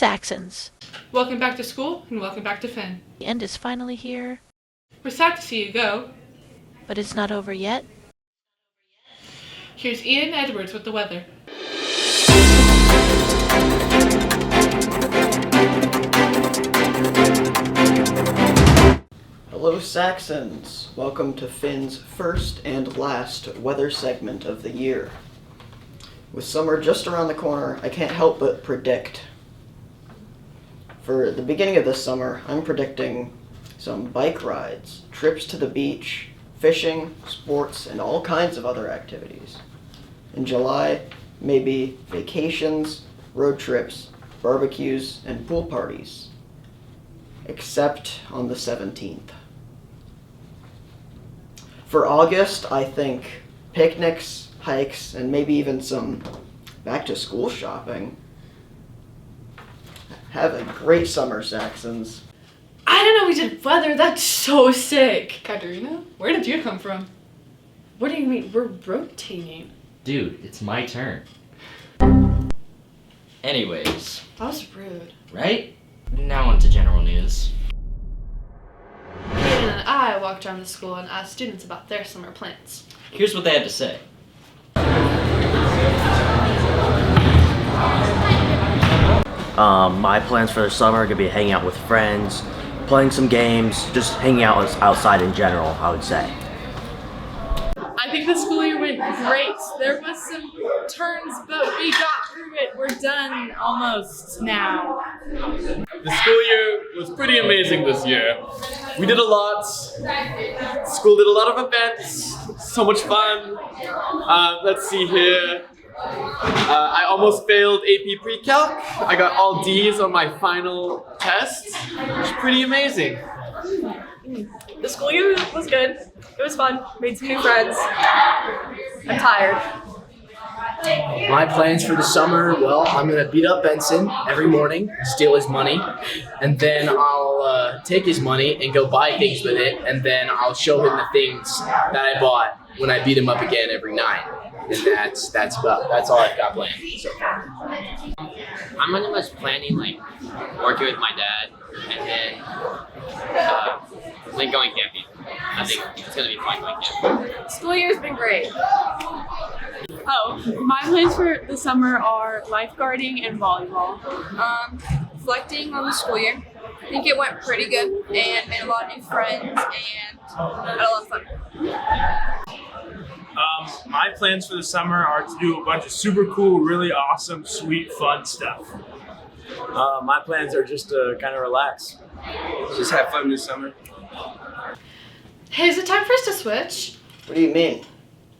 Saxons. Welcome back to school and welcome back to Finn. The end is finally here, We're sad to see you go. but it's not over yet. Here's Ian Edwards with the weather. Hello Saxons! Welcome to Finn's first and last weather segment of the year. With summer just around the corner, I can't help but predict. For the beginning of this summer, I'm predicting some bike rides, trips to the beach, fishing, sports, and all kinds of other activities. In July, maybe vacations, road trips, barbecues, and pool parties. Except on the 17th. For August, I think picnics, hikes, and maybe even some back-to-school shopping. Have a great summer, Saxons. I didn't know we did weather. That's so sick. Katerina, where did you come from? What do you mean? We're rotating. Dude, it's my turn. Anyways, That was rude. right? Now on to general news. Ian and I walked around the school and asked students about their summer plans. Here's what they had to say. My plans for the summer are gonna be hanging out with friends, playing some games, just hanging out outside in general, I would say. I think the school year went great. There was some turns, but we got through it. We're done almost now. The school year was pretty amazing this year. We did a lot. School did a lot of events. So much fun. Let's see here. I almost failed AP Pre-Calc. I got all D's on my final test. It was pretty amazing. The school year was good. It was fun. Made some new friends. I'm tired. My plans for the summer, well, I'm gonna beat up Benson every morning, steal his money, and then I'll take his money and go buy things with it, and then I'll show him the things that I bought when I beat him up again every night. And that's all I've got planned so far. I'm pretty much planning like working with my dad and then like going camping. I think it's gonna be fun going camping. School year's been great. Oh, my plans for the summer are lifeguarding and volleyball. Reflecting on the school year, I think it went pretty good and made a lot of new friends and had a lot of fun. My plans for the summer are to do a bunch of super cool, really awesome, sweet, fun stuff. My plans are just to kind of relax. Just have fun this summer. Hey, is it time for us to switch? What do you mean?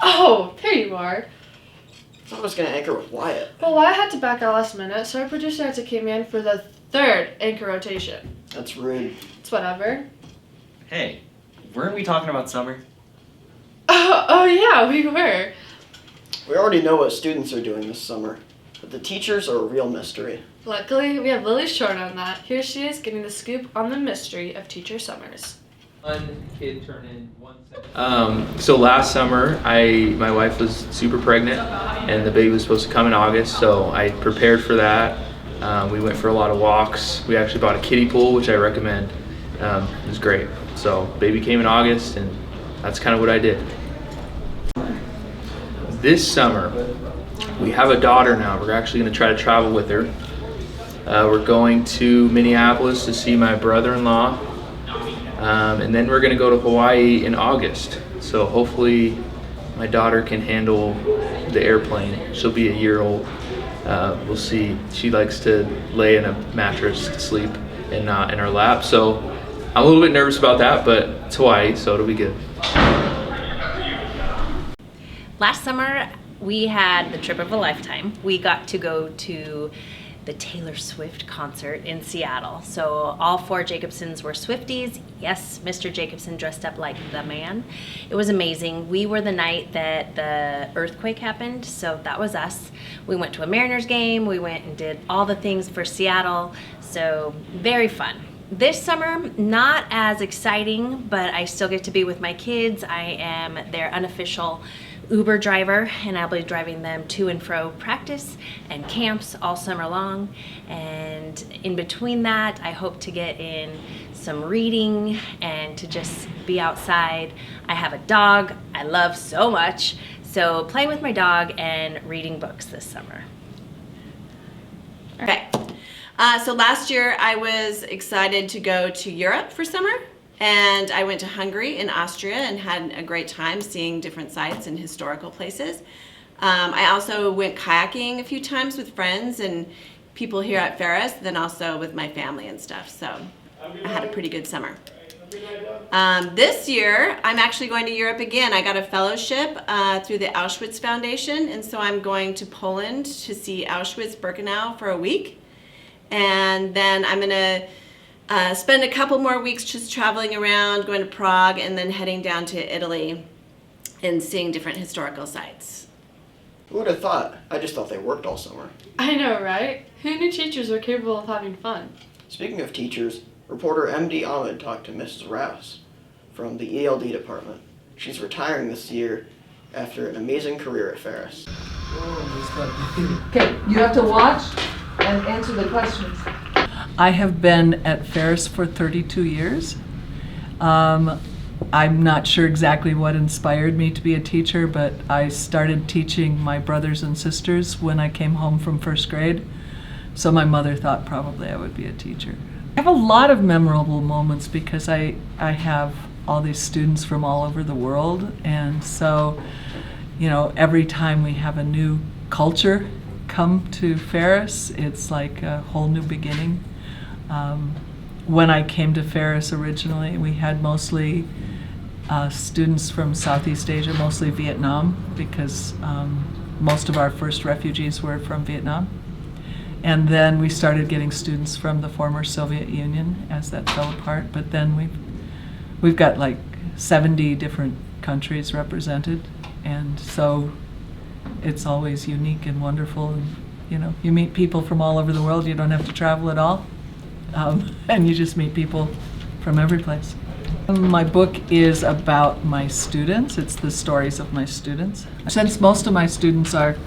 Oh, there you are. I thought I was gonna anchor with Wyatt. Well, I had to back out last minute, so our producer had to came in for the third anchor rotation. That's rude. It's whatever. Hey, weren't we talking about summer? Oh yeah, we were. We already know what students are doing this summer, but the teachers are a real mystery. Luckily, we have Lily Short on that. Here she is getting the scoop on the mystery of teacher summers. One kid turned in 1 second. So last summer, my wife was super pregnant, and the baby was supposed to come in August. So I prepared for that. We went for a lot of walks. We actually bought a kiddie pool, which I recommend. It was great. So baby came in August, and that's kind of what I did. This summer, we have a daughter now. We're actually going to try to travel with her. We're going to Minneapolis to see my brother-in-law. And then we're gonna go to Hawaii in August. So hopefully my daughter can handle the airplane. She'll be a year old. We'll see. She likes to lay in a mattress to sleep and not in her lap. So I'm a little bit nervous about that, but it's Hawaii, so it'll be good. Last summer, we had the trip of a lifetime. We got to go to the Taylor Swift concert in Seattle. So all four Jacobsons were Swifties. Yes, Mr. Jacobson dressed up like the man. It was amazing. We were the night that the earthquake happened, so that was us. We went to a Mariners game. We went and did all the things for Seattle. So very fun, This summer, not as exciting, but I still get to be with my kids. I am their unofficial Uber driver, and I'll be driving them to and fro practice and camps all summer long. And in between that, I hope to get in some reading and to just be outside. I have a dog I love so much, so playing with my dog and reading books this summer. Okay. So last year I was excited to go to Europe for summer, and I went to Hungary and Austria and had a great time seeing different sites and historical places. I also went kayaking a few times with friends and people here at Ferris, then also with my family and stuff. So I had a pretty good summer. This year I'm actually going to Europe again. I got a fellowship through the Auschwitz Foundation, and so I'm going to Poland to see Auschwitz-Birkenau for a week. And then I'm gonna spend a couple more weeks just traveling around, going to Prague, and then heading down to Italy and seeing different historical sites. Who would have thought? I just thought they worked all summer. I know, right? Who knew teachers were capable of having fun? Speaking of teachers, reporter MD Ahmed talked to Mrs. Rouse from the ELD department. She's retiring this year after an amazing career at Ferris. Okay, you have to watch and answer the questions. I have been at Ferris for 32 years. I'm not sure exactly what inspired me to be a teacher, but I started teaching my brothers and sisters when I came home from first grade. So my mother thought probably I would be a teacher. I have a lot of memorable moments because I have all these students from all over the world, and so, you know, every time we have a new culture come to Ferris, it's like a whole new beginning. When I came to Ferris originally, we had mostly students from Southeast Asia, mostly Vietnam, because most of our first refugees were from Vietnam. And then we started getting students from the former Soviet Union as that fell apart. But then we've got like 70 different countries represented, and so it's always unique and wonderful. And you know, you meet people from all over the world. You don't have to travel at all, and you just meet people from every place. My book is about my students. It's the stories of my students. Since most of my students are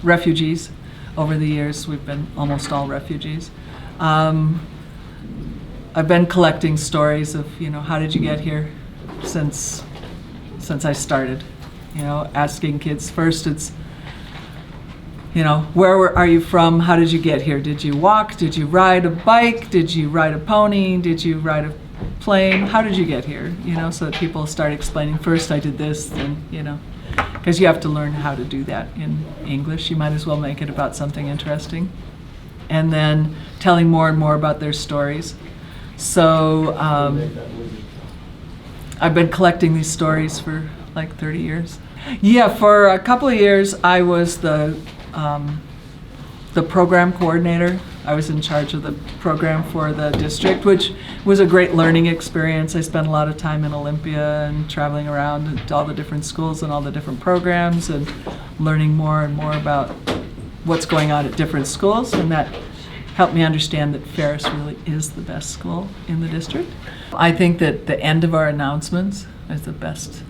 refugees, over the years we've been almost all refugees. I've been collecting stories of, you know, how did you get here since I started. You know, asking kids first, it's, you know, are you from? How did you get here? Did you walk? Did you ride a bike? Did you ride a pony? Did you ride a plane? How did you get here? You know, so that people start explaining, first I did this, and, you know, because you have to learn how to do that in English. You might as well make it about something interesting. And then telling more and more about their stories. So I've been collecting these stories for like 30 years. Yeah, for a couple of years I was the program coordinator. I was in charge of the program for the district, which was a great learning experience. I spent a lot of time in Olympia and traveling around to all the different schools and all the different programs and learning more and more about what's going on at different schools, and that helped me understand that Ferris really is the best school in the district. I think that the end of our announcements is the best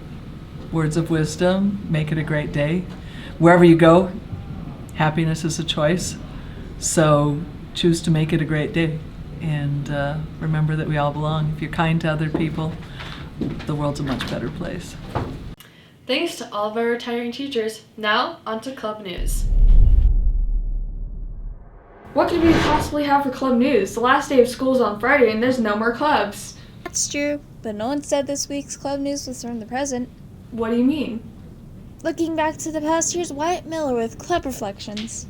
words of wisdom. Make it a great day. Wherever you go, happiness is a choice. So choose to make it a great day, and remember that we all belong. If you're kind to other people, the world's a much better place. Thanks to all of our retiring teachers. Now, on to club news. What could we possibly have for club news? The last day of school is on Friday and there's no more clubs. That's true, but no one said this week's club news was from the present. What do you mean? Looking back to the past year's Wyatt Miller with Club Reflections.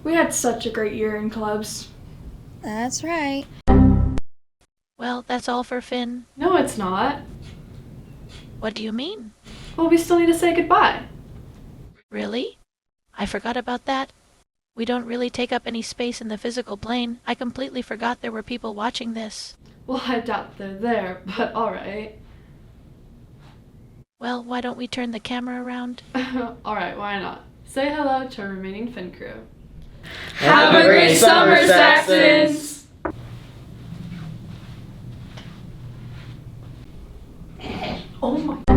We had such a great year in clubs. That's right. Well, that's all for Finn. No, it's not. What do you mean? Well, we still need to say goodbye. Really? I forgot about that. We don't really take up any space in the physical plane. I completely forgot there were people watching this. Well, I doubt they're there, but alright. Well, why don't we turn the camera around? Alright, why not? Say hello to our remaining Finn crew. Have a great summer, Saxons! Oh my